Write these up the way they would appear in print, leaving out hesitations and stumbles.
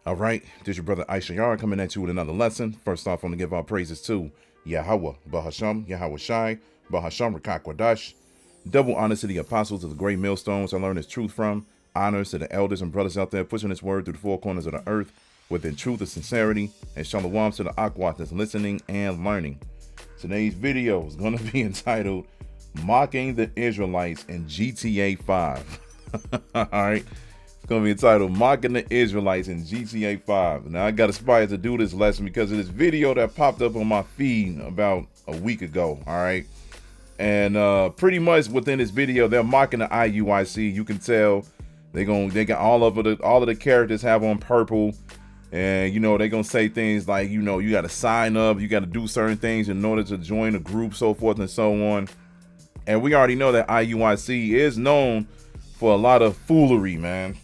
All right, this is your brother Issachar coming at you with another lesson. First off, I want to give our praises to Yahweh, Bahasham, Yahweh Shai, Bahasham, Rachaa Quadash. Double honors to the apostles of the great millstones I learned this truth from. Honors to the elders and brothers out there pushing this word through the four corners of the earth within truth and sincerity. And shalom to the Aquat that's listening and learning. Today's video is going to be entitled Mocking the Israelites in GTA 5. All right. It's going to be entitled Mocking the Israelites in GTA 5. Now, I got inspired to do this lesson because of this video that popped up on my feed about a week ago. All right. And pretty much within this video, they're mocking the IUIC. You can tell they got all of the characters have on purple. And, you know, they're going to say things like, you know, you got to sign up. You got to do certain things in order to join a group, so forth and so on. And we already know that IUIC is known for a lot of foolery, man.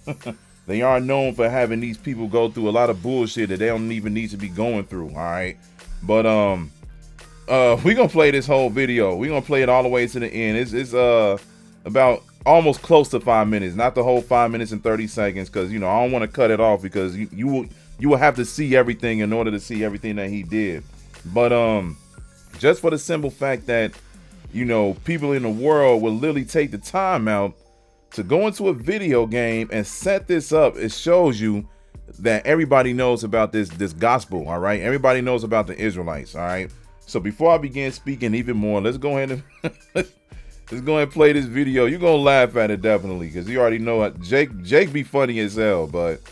They are known for having these people go through a lot of bullshit that they don't even need to be going through. All right. But we're gonna play this whole video. We're gonna play it all the way to the end. It's about almost close to 5 minutes, not the whole 5 minutes and 30 seconds, because you know I don't want to cut it off because you will have to see everything in order to see everything that he did. But just for the simple fact that, you know, people in the world will literally take the time out to go into a video game and set this up. It shows you that everybody knows about this gospel. All right, everybody knows about the Israelites. All right. So before I begin speaking even more, let's go ahead and let's go ahead and play this video. You're gonna laugh at it definitely because you already know Jake be funny as hell, but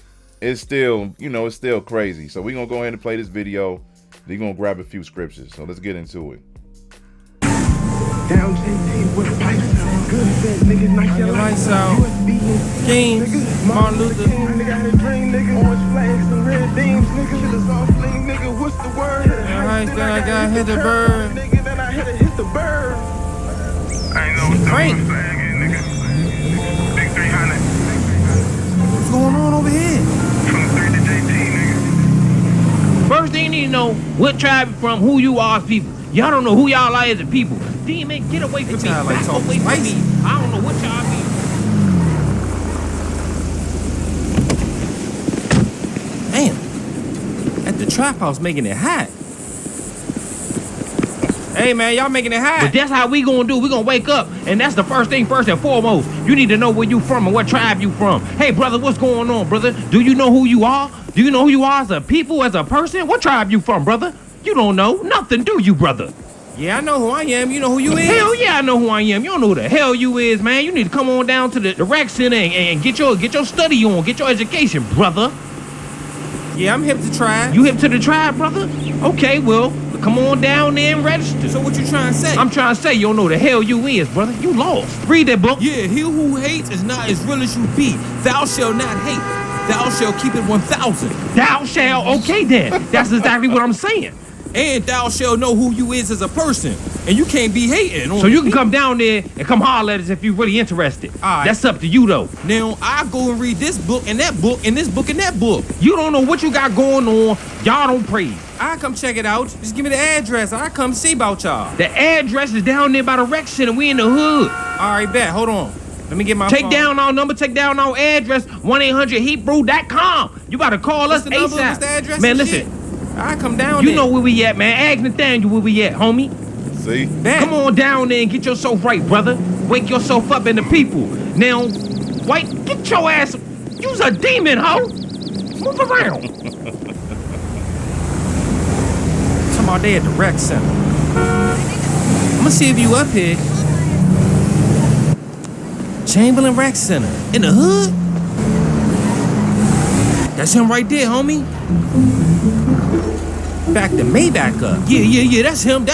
it's still, you know, it's still crazy. So we're gonna go ahead and play this video. Then you're gonna grab a few scriptures. So let's get into it. Down JT with pipes, good set, niggas nice your lights out. Kings, Martin Luther. Nigga had a dream, nigga. Orange flags and red beams, nigga. Shit is all fling, nigga. What's the word? Alright, then I gotta hit the bird. Nigga, then I hit the bird. I ain't know what's Frank. nigga. Big 300. What's going on over here? From the 3 to JT, nigga. First thing you need to know, what tribe you from, who you are as people. Y'all don't know who y'all are as a people. Demon, get away from me. Like Back away from me. I don't know what y'all be. Damn. At the trap house making it hot. Hey man, y'all making it hot. But that's how we gonna do. We gonna wake up, and that's the first thing first and foremost. You need to know where you from and what tribe you from. Hey brother, what's going on, brother? Do you know who you are? Do you know who you are as a people, as a person? What tribe you from, brother? You don't know nothing, do you, brother? Yeah, I know who I am. You know who you is? Hell yeah, I know who I am. You don't know who the hell you is, man. You need to come on down to the rec center and get your study on, get your education, brother. Yeah, I'm hip to tribe. You hip to the tribe, brother? Okay, well, come on down there and register. So what you trying to say? I'm trying to say you don't know the hell you is, brother. You lost. Read that book. Yeah, he who hates is not as real as you be. Thou shalt not hate. Thou shalt keep it 1,000. Thou shall, okay then. That's exactly what I'm saying. And thou shalt know who you is as a person. And you can't be hating on So you can come down there and come holler at us if you're really interested. All right. That's up to you, though. Now, I go and read this book and that book and this book and that book. You don't know what you got going on. Y'all don't praise. I come check it out. Just give me the address. I come see about y'all. The address is down there by the rec center. We in the hood. All right, bet. Hold on. Let me get my Take phone. down our number. Take down our address. 1-800-HEBREW.com. You got to call What's us the number? ASAP. What's the address? Man, and listen. shit? I come down You there. know where we at, man. Ask Nathaniel where we at, homie. See? Bet. Come on down there and get yourself right, brother. Wake yourself up in the people. Now, white, get your ass. You's a demon, ho. Move around. Talking about they at the rec center. I'm gonna see if you up here. Chamberlain Rec Center. In the hood? That's him right there, homie. Back the Maybach up. Yeah, that's him. He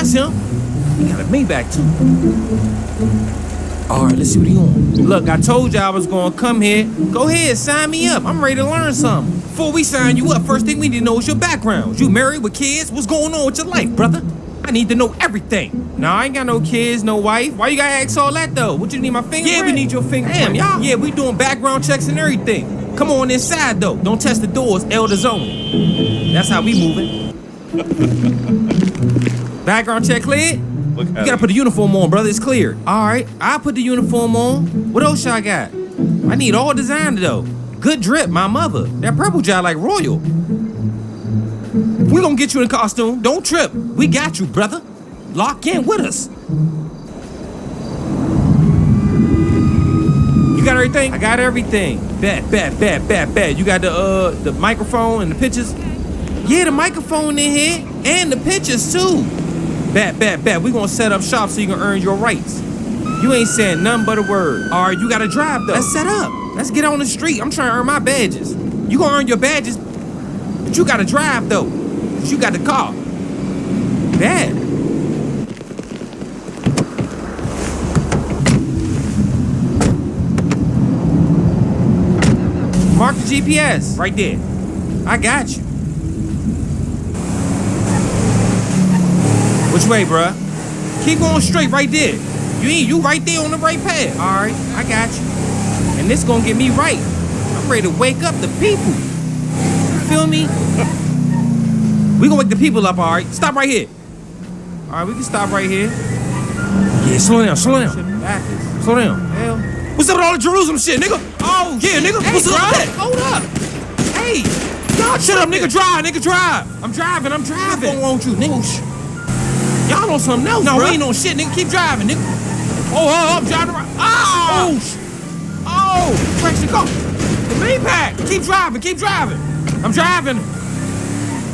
got a Maybach too. All right, let's see what he on. Look, I told you I was gonna come here. Go ahead, sign me up. I'm ready to learn something. Before we sign you up, first thing we need to know is your background. You married with kids? What's going on with your life, brother? I need to know everything. Nah, I ain't got no kids, no wife. Why you gotta ask all that though? What you need, my fingerprint? Yeah, we need your fingerprint. Damn, y'all. Yeah, we doing background checks and everything. Come on inside though. Don't test the doors, elders only. That's how we moving. Background check cleared? You gotta put the uniform on, brother. It's cleared. All right, I'll put the uniform on. What else y'all got? I need all design though. Good drip, my mother. That purple job like royal. We gonna get you in costume. Don't trip. We got you, brother. Lock in with us. You got everything? I got everything. Bet. You got the microphone and the pictures? Yeah, the microphone in here and the pictures too. Bet. We gonna set up shop so you can earn your rights. You ain't saying nothing but a word. All right, you gotta drive though. Let's set up. Let's get on the street. I'm trying to earn my badges. You gonna earn your badges, but you gotta drive though. Cause you got the car. Bad. Mark the GPS right there. I got you. Which way, bruh? Keep going straight right there. You right there on the right path. All right, I got you. And this gonna get me right. I'm ready to wake up the people. You feel me? We gonna wake the people up, all right? Stop right here. All right, we can stop right here. Yeah, slow down. Slow down. Hell. What's up with all the Jerusalem shit, nigga? Oh, yeah, nigga. Hey, what's up with that? Hold up. Hey, y'all shut up, nigga. Drive. I'm driving. What's going on with you, nigga? Y'all on something else, no, bro. We ain't on shit, nigga. Keep driving, nigga. Oh, I'm driving right. Oh, crash the car. The Maybach. Keep driving. I'm driving.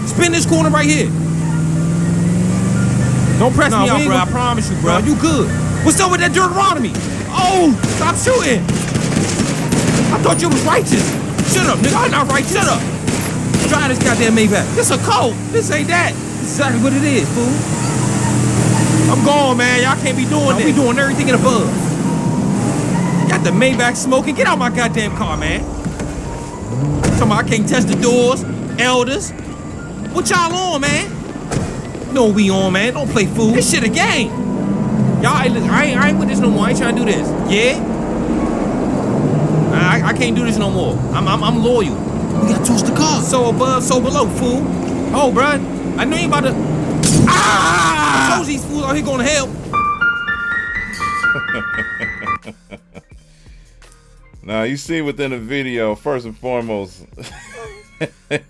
Spin this corner right here. Don't press me out, bro. I promise you, bro. You good. What's up with that Deuteronomy? Oh, stop shooting. I thought you was righteous. Shut up, nigga. I'm not righteous. Shut up. Drive this goddamn Maybach. This a cult. This ain't that. This is exactly what it is, fool. I'm gone, man. Y'all can't be doing this. We doing everything in above. Got the Maybach smoking. Get out my goddamn car, man. Talking about I can't touch the doors. Elders. What y'all on, man? No, we on, man. Don't play fool. This shit a game. Y'all, I ain't with this no more. I ain't trying to do this. Yeah? I can't do this no more. I'm loyal. We gotta toss the car. So above, so below, fool. Oh, bruh. I know you about to... I told these fools out here going to hell. Now, you see within the video, first and foremost,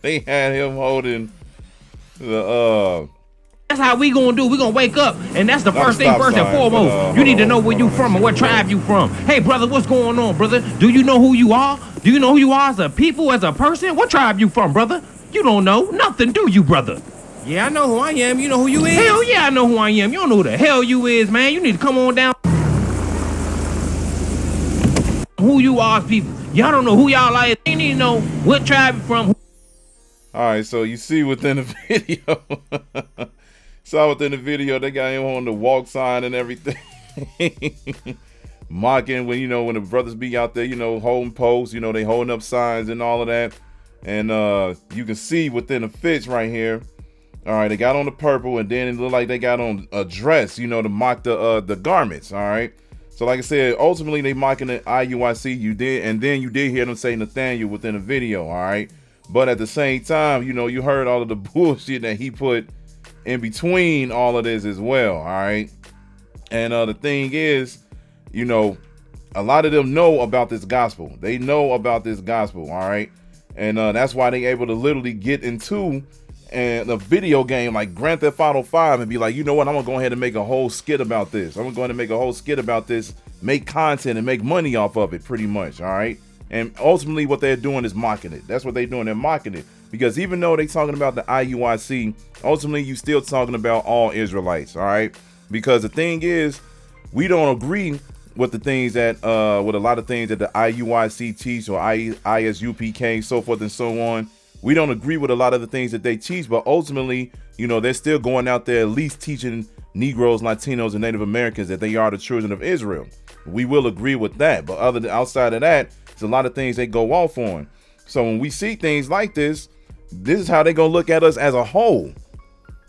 they had him holding the... That's how we gonna do. We gonna wake up, and that's the first thing, first and foremost. You need to know where you from and what tribe you from. Hey, brother, what's going on, brother? Do you know who you are? Do you know who you are as a people, as a person? What tribe you from, brother? You don't know nothing, do you, brother? Yeah, I know who I am. You know who you is? Hell yeah, I know who I am. You don't know who the hell you is, man. You need to come on down. Who you are, people. Y'all don't know who y'all are. You need to know what tribe you from. All right, so you see within the video. Saw within the video, they got him on the walk sign and everything. Mocking when, when the brothers be out there, holding posts, they holding up signs and all of that. And you can see within the fits right here. All right, they got on the purple, and then it looked like they got on a dress, to mock the garments. All right. So like I said, ultimately they mocking the IUIC. You did hear them say Nathaniel within the video. All right. But at the same time, you heard all of the bullshit that he put in between all of this as well. All right. And the thing is, a lot of them know about this gospel. They know about this gospel. All right. And that's why they able to literally get into a video game like Grand Theft Auto 5 and be like, you know what? I'm going to go ahead and make a whole skit about this. I'm going to make a whole skit about this, make content and make money off of it pretty much. All right. And ultimately what they're doing is mocking it. That's what they're doing. They're mocking it. Because even though they're talking about the IUIC, ultimately you still talking about all Israelites. All right. Because the thing is, we don't agree with the things that with a lot of things that the IUIC teach or ISUPK, so forth and so on. We don't agree with a lot of the things that they teach, but ultimately, they're still going out there at least teaching Negroes, Latinos, and Native Americans that they are the children of Israel. We will agree with that. But outside of that, there's a lot of things they go off on. So when we see things like this is how they're going to look at us as a whole.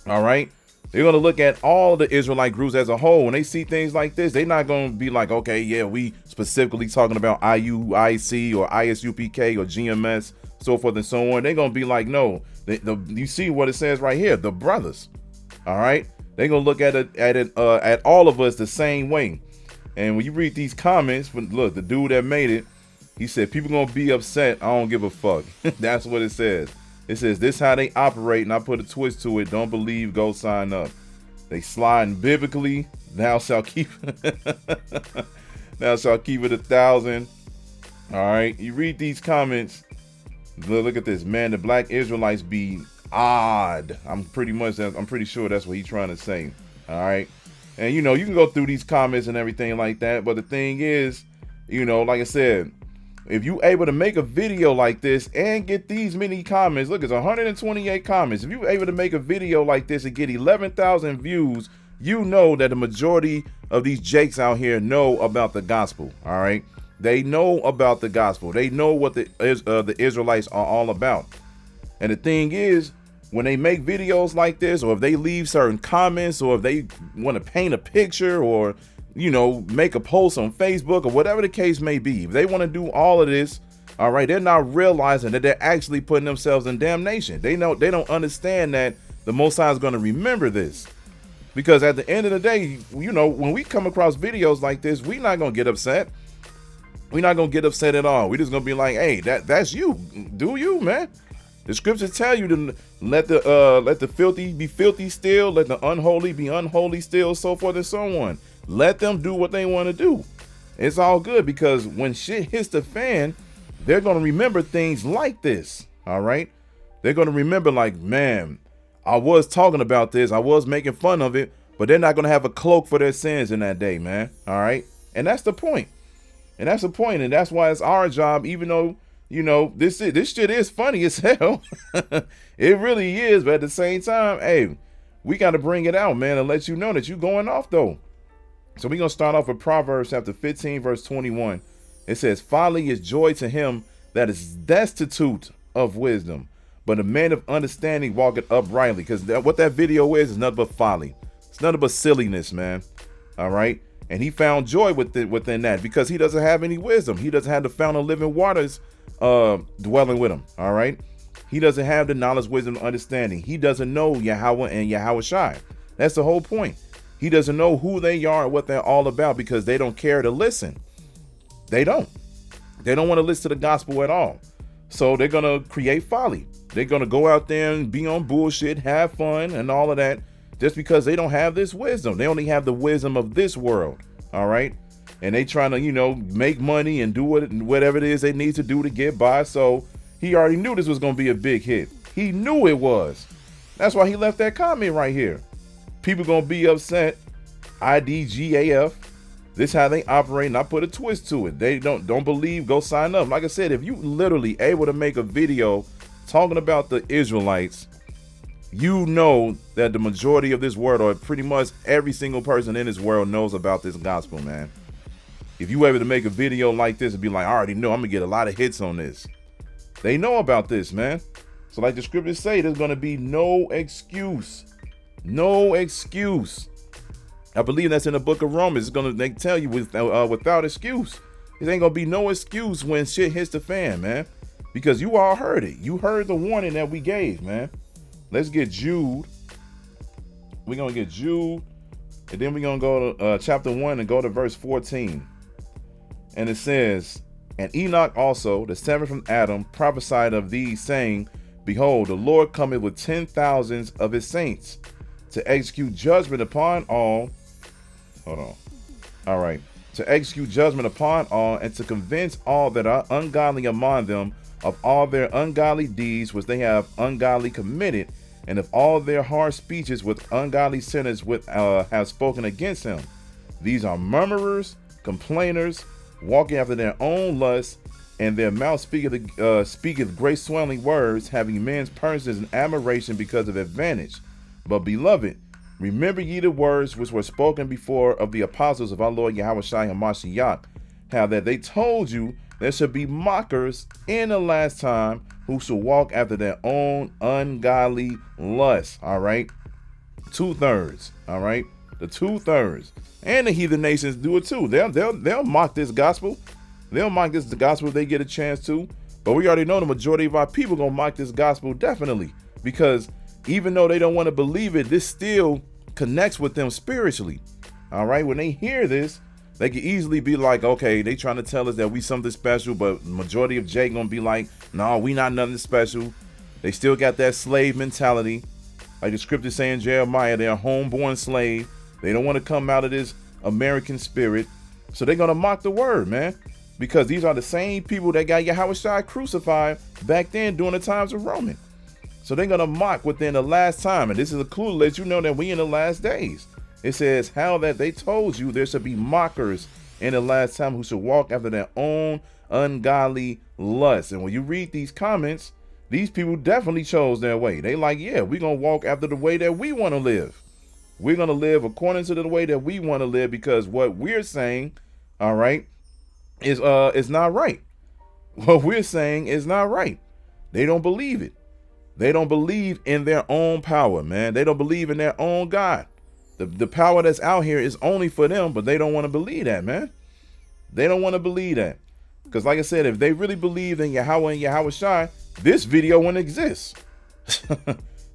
All right. They're going to look at all the Israelite groups as a whole. When they see things like this, they're not going to be like, okay, yeah, we specifically talking about IUIC or ISUPK or GMS, so forth and so on. They're going to be like, no, you see what it says right here, the brothers. All right. They're going to look at all of us the same way. And when you read these comments, look, the dude that made it, He said, people gonna be upset. I don't give a fuck. That's what it says. It says, this how they operate, and I put a twist to it. Don't believe, go sign up. They sliding biblically. Thou shalt keep thou shalt keep it 1,000. All right. You read these comments. Look at this, man. The black Israelites be odd. I'm pretty sure that's what he's trying to say. All right. And you know, you can go through these comments and everything like that. But the thing is, you know, like I said, if you able to make a video like this and get these many comments, look, it's 128 comments. If you able to make a video like this and get 11,000 views, you know that the majority of these jakes out here know about the gospel. All right. They know about the gospel. They know what the Israelites are all about. And the thing is, when they make videos like this, or if they leave certain comments, or if they want to paint a picture, or, you know, make a post on Facebook, or whatever the case may be, if they want to do all of this, all right, they're not realizing that they're actually putting themselves in damnation. They don't understand that the Most High is going to remember this. Because at the end of the day, you know, when we come across videos like this, we're not going to get upset. We're not going to get upset at all. We're just going to be like, hey, that's you. Do you, man? The scriptures tell you to let the filthy be filthy still, let the unholy be unholy still, so forth and so on. Let them do what they want to do. It's all good, because when shit hits the fan, they're going to remember things like this. All right. They're going to remember, like, man, I was talking about this. I was making fun of it, but they're not going to have a cloak for their sins in that day, man. All right. And that's the point. And that's the point. And that's why it's our job, even though, you know, this shit is funny as hell. It really is. But at the same time, hey, we got to bring it out, man, and let you know that you're going off, though. So we're going to start off with Proverbs chapter 15, verse 21. It says, folly is joy to him that is destitute of wisdom, but a man of understanding walketh uprightly. Because what that video is nothing but folly. It's nothing but silliness, man. All right. And he found joy within that, because he doesn't have any wisdom. He doesn't have the fountain of living waters dwelling with him. All right. He doesn't have the knowledge, wisdom, and understanding. He doesn't know Yahweh and Yahweh Shai. That's the whole point. He doesn't know who they are and what they're all about, because they don't care to listen. They don't want to listen to the gospel at all. So they're going to create folly. They're going to go out there and be on bullshit, have fun and all of that, just because they don't have this wisdom. They only have the wisdom of this world. All right. And they trying to, you know, make money and do whatever it is they need to do to get by. So he already knew this was going to be a big hit. He knew it was. That's why he left that comment right here. People going to be upset. IDGAF. This how they operate, and I put a twist to it. They don't believe, go sign up. Like I said, if you literally able to make a video talking about the Israelites, you know that the majority of this world, or pretty much every single person in this world, knows about this gospel, man. If you able to make a video like this and be like, I already know I'm gonna get a lot of hits on this. They know about this, man. So like the scriptures say, there's gonna be no excuse. No excuse. I believe that's in the book of Romans. They tell you without excuse. There ain't gonna be no excuse when shit hits the fan, man. Because you all heard it. You heard the warning that we gave, man. Let's get Jude. We're gonna get Jude, and then we're gonna go to chapter 1 and go to verse 14. And it says, and Enoch also, the seventh from Adam, prophesied of these, saying, behold, the Lord cometh with 10,000s of his saints, to execute judgment upon all. Hold on. All right. To execute judgment upon all, and to convince all that are ungodly among them of all their ungodly deeds which they have ungodly committed, and of all their harsh speeches with ungodly sinners have spoken against him. These are murmurers, complainers, walking after their own lusts, and their mouth speaketh great swelling words, having men's persons in admiration because of advantage. But beloved, remember ye the words which were spoken before of the apostles of our Lord Yahweh Shai HaMashiach, how that they told you there shall be mockers in the last time, who shall walk after their own ungodly lusts. All right. 2/3. All right. The 2/3. And the heathen nations do it too. They'll mock this gospel. They'll mock this gospel if they get a chance to. But we already know the majority of our people gonna mock this gospel, definitely, because even though they don't want to believe it, this still connects with them spiritually. All right. When they hear this, They could easily be like, okay, they trying to tell us that we something special, but majority of Jay gonna be like, no, we not nothing special. They still got that slave mentality. Like the scripture saying Jeremiah, they're a homeborn slave. They don't want to come out of this American spirit. So they're gonna mock the word, man. Because these are the same people that got Yahushua crucified back then during the times of Roman. So they're gonna mock within the last time. And this is a clue to let you know that we in the last days. It says how that they told you there should be mockers in the last time who should walk after their own ungodly lust. And when you read these comments, these people definitely chose their way. They like, yeah, we're going to walk after the way that we want to live. We're going to live according to the way that we want to live, because what we're saying, all right, is not right. What we're saying is not right. They don't believe it. They don't believe in their own power, man. They don't believe in their own God. The power that's out here is only for them, but they don't want to believe that, man. They don't want to believe that. Because like I said, if they really believed in Yahweh and Yahushua, this video wouldn't exist.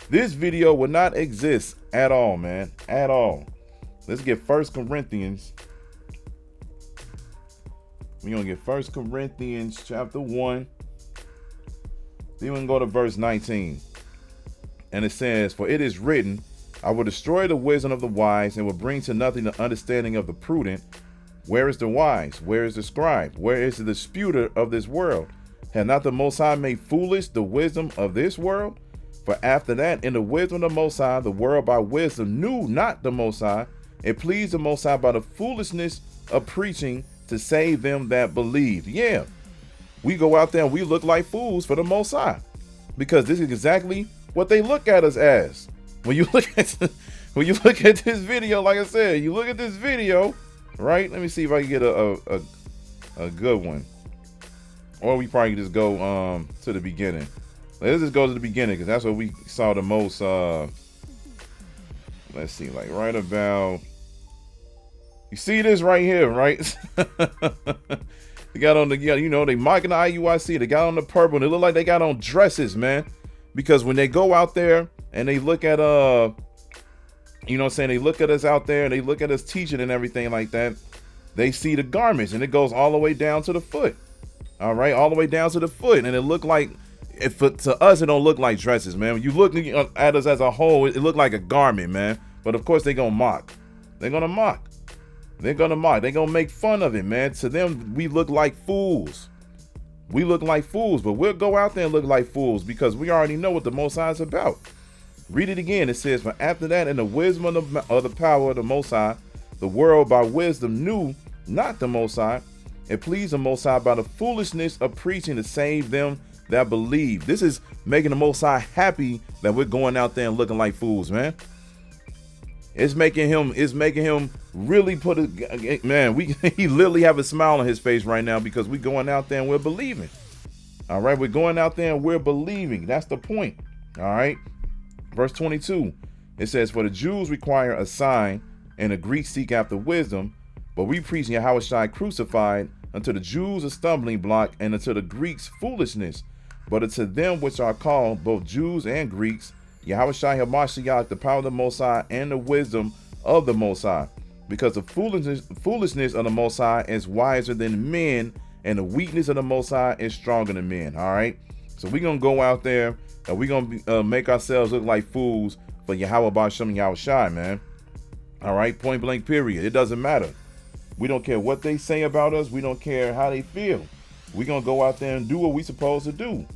This video would not exist at all, man. At all. Let's get 1 Corinthians. We're going to get 1 Corinthians chapter 1. Then we can go to verse 19. And it says, for it is written, I will destroy the wisdom of the wise and will bring to nothing the understanding of the prudent. Where is the wise? Where is the scribe? Where is the disputer of this world? Have not the Most High made foolish the wisdom of this world? For after that, in the wisdom of the Most High, the world by wisdom knew not the Most High. It pleased the Most High by the foolishness of preaching to save them that believe. Yeah, we go out there and we look like fools for the Most High, because this is exactly what they look at us as. When you look at this video, like I said, you look at this video, right? Let me see if I can get a good one. Or we probably can just go to the beginning. Let's just go to the beginning, because that's what we saw the most. Let's see, like right about. You see this right here, right? They got on the, you know, they mocking the IUIC. They got on the purple, and it look like they got on dresses, man. Because when they go out there and they look at you know what I'm saying, they look at us out there and they look at us teaching and everything like that, they see the garments and it goes all the way down to the foot. All right, all the way down to the foot. And it looked like, to us, it don't look like dresses, man. When you look at us as a whole, it looked like a garment, man. But of course, they're going to mock. They're going to mock. They're going to mock. They're going to make fun of it, man. To them, we look like fools. We look like fools, but we'll go out there and look like fools because we already know what the Most High is about. Read it again. It says, for after that, in the wisdom of the power of the Most High, the world by wisdom knew not the Most High. It pleased the Most High by the foolishness of preaching to save them that believe. This is making the Most High happy that we're going out there and looking like fools, man. It's making him really put a, man, he literally have a smile on his face right now because we're going out there and we're believing. All right, we're going out there and we're believing. That's the point. All right. Verse 22, it says, for the Jews require a sign and the Greeks seek after wisdom, but we preach Yahushua crucified, unto the Jews a stumbling block and unto the Greeks foolishness. But unto them which are called, both Jews and Greeks, Yahushua HaMashiach, the power of the Most High and the wisdom of the Most High. Because the foolishness of the Most High is wiser than men, and the weakness of the Most High is stronger than men. All right. So we're going to go out there and we're going to make ourselves look like fools for Yahweh B'Shem Yahushua, man. All right. Point blank, period. It doesn't matter. We don't care what they say about us. We don't care how they feel. We're going to go out there and do what we're supposed to do.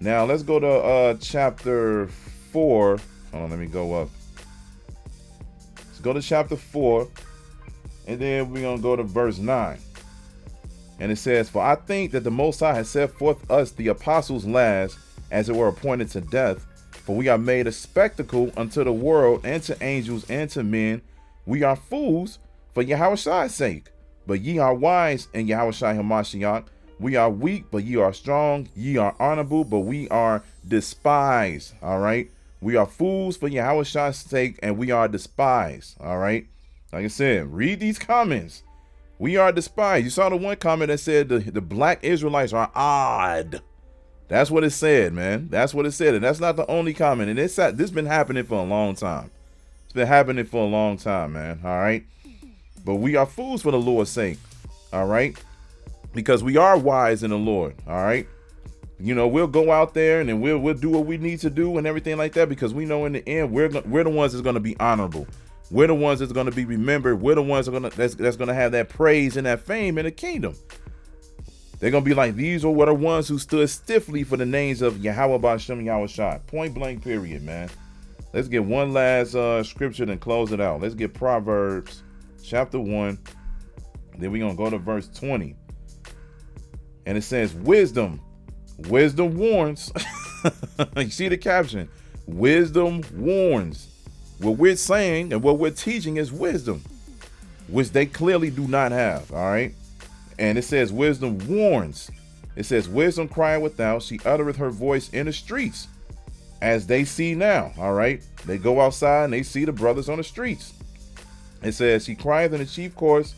Now, let's go to chapter 4. Hold on, let me go up. Let's go to chapter 4. And then we're going to go to verse 9. And it says, for I think that the Most High has set forth us, the apostles last, as it were appointed to death. For we are made a spectacle unto the world, and to angels, and to men. We are fools for Yahushua's sake. But ye are wise in Yahushua HaMashiach. We are weak, but ye are strong. Ye are honorable, but we are despised. All right. We are fools for Yahushua's sake, and we are despised. All right. Like I said, read these comments. We are despised. You saw the one comment that said the black Israelites are odd. That's what it said, man. That's what it said. And that's not the only comment. And this been happening for a long time. It's been happening for a long time, man. All right. but we are fools for the Lord's sake. All right. Because we are wise in the Lord. All right. You know, we'll go out there and then we'll do what we need to do and everything like that, because we know in the end we're the ones that's going to be honorable. We're the ones that's going to be remembered. We're the ones that's going to have that praise and that fame in the kingdom. They're going to be like, these are what are ones who stood stiffly for the names of Yahweh Ba'Shem Yahushua. Point blank period, man. Let's get one last scripture and close it out. Let's get Proverbs chapter 1. Then we're going to go to verse 20. And it says, wisdom warns. You see the caption? Wisdom warns. What we're saying and what we're teaching is wisdom, which they clearly do not have. All right. And it says wisdom warns. It says wisdom crieth without. She uttereth her voice in the streets, as they see now. All right. They go outside and they see the brothers on the streets. It says she crieth in the chief course.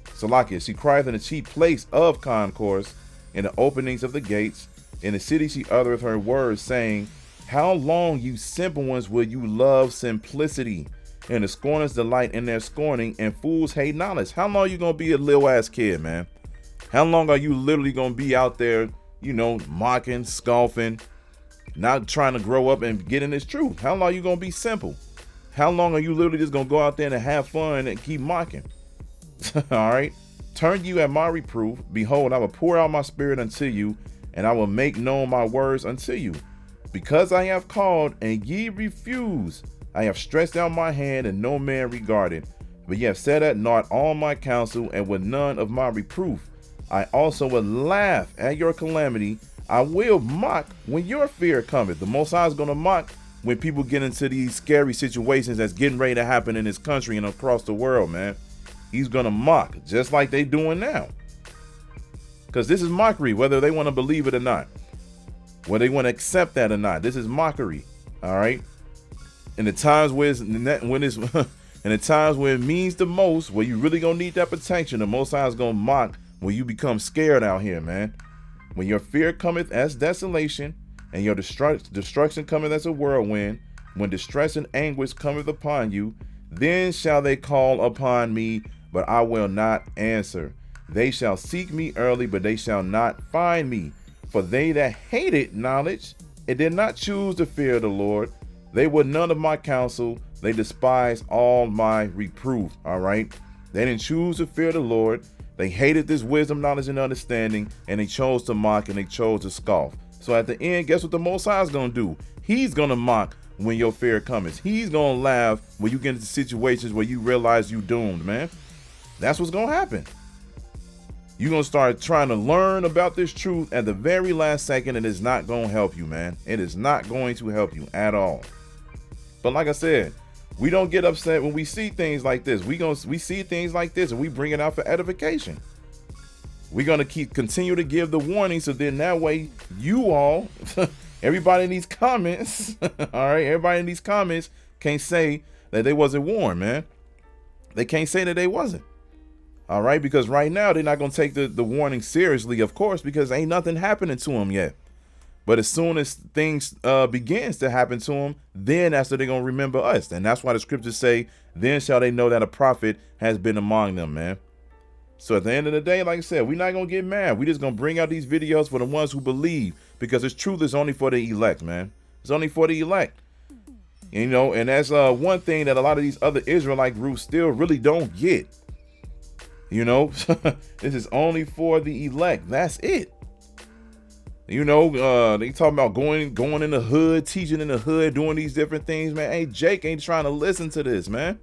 Salakia, she crieth in the chief place of concourse, in the openings of the gates. In the city she uttereth her words, saying, how long, you simple ones, will you love simplicity? And the scorners delight in their scorning, and fools hate knowledge. How long you gonna be a little ass kid, man? How long are you literally gonna be out there, you know, mocking, scoffing, not trying to grow up and get in this truth? How long are you gonna be simple? How long are you literally just gonna go out there and have fun and keep mocking? All right. Turn you at my reproof. Behold, I will pour out my spirit unto you, and I will make known my words unto you. Because I have called and ye refuse, I have stretched out my hand and no man regarded. But ye have set at naught all my counsel, and with none of my reproof. I also will laugh at your calamity. I will mock when your fear cometh. The Most High is going to mock when people get into these scary situations that's getting ready to happen in this country and across the world, man. He's going to mock, just like they doing now. Because this is mockery, whether they want to believe it or not. Whether they want to accept that or not. This is mockery. All right. In the times where in the times where it means the most, where you really gonna need that protection, the Most High is gonna mock when you become scared out here, man. When your fear cometh as desolation, and your destruction cometh as a whirlwind, when distress and anguish cometh upon you, then shall they call upon me, but I will not answer. They shall seek me early, but they shall not find me. For they that hated knowledge and did not choose the fear of the Lord, they were none of my counsel. They despised all my reproof. All right. They didn't choose the fear of the Lord. They hated this wisdom, knowledge, and understanding, and they chose to mock and they chose to scoff. So at the end, guess what the Most High is going to do? He's going to mock when your fear comes. He's going to laugh when you get into situations where you realize you doomed, man. That's what's going to happen. You're going to start trying to learn about this truth at the very last second, and it's not going to help you, man. It is not going to help you at all. But like I said, we don't get upset when we see things like this. We see things like this and we bring it out for edification. We're going to continue to give the warning, so then that way you all, everybody in these comments, all right, everybody in these comments can't say that they wasn't warned, man. They can't say that they wasn't. All right, because right now they're not going to take the warning seriously, of course, because ain't nothing happening to them yet. But as soon as things begins to happen to them, then that's when they're going to remember us. And that's why the scriptures say, then shall they know that a prophet has been among them, man. So at the end of the day, like I said, we're not going to get mad. We're just going to bring out these videos for the ones who believe, because this truth is only for the elect, man. It's only for the elect. You know, and that's one thing that a lot of these other Israelite groups still really don't get. You know, this is only for the elect. That's it. You know, they talking about going in the hood, teaching in the hood, doing these different things, man. Hey, Jake ain't trying to listen to this, man.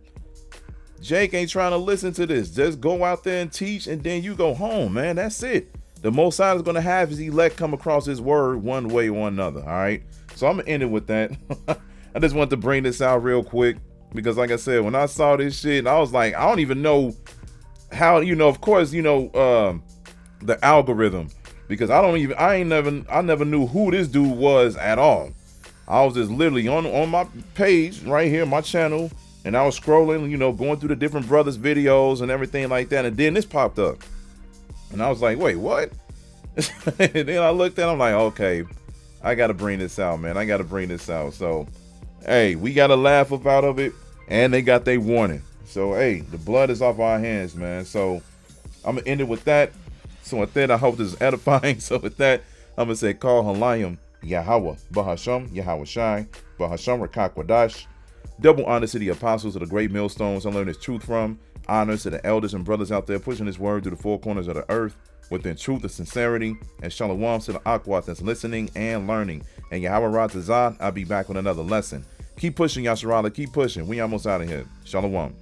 Jake ain't trying to listen to this. Just go out there and teach, and then you go home, man. That's it. The Most High is going to have his elect come across his word one way or another, all right? So I'm going to end it with that. I just want to bring this out real quick, because like I said, when I saw this shit, I was like, I don't even know how, you know, of course, you know, the algorithm, because I never knew who this dude was at all. I was just literally on my page right here, my channel, and I was scrolling, you know, going through the different brothers' videos and everything like that, and then this popped up, and I was like, wait, what? And then I looked at it, I'm like, okay, I gotta bring this out, man. I gotta bring this out. So, hey, we got a laugh up out of it, and they got their warning. So, hey, the blood is off our hands, man. So, I'm going to end it with that. So, with that, I hope this is edifying. So, with that, I'm going to say, call Halayim, Yahweh, Bahasham, Yahweh Shai, Bahasham, Rachaa Quadash. Double honor to the apostles of the great millstones I learned this truth from. Honors to the elders and brothers out there pushing this word through the four corners of the earth within truth and sincerity. And shalom to the Aquat that's listening and learning. And Yahweh Razazah, I'll be back with another lesson. Keep pushing, Yasharala. Keep pushing. We almost out of here. Shalom.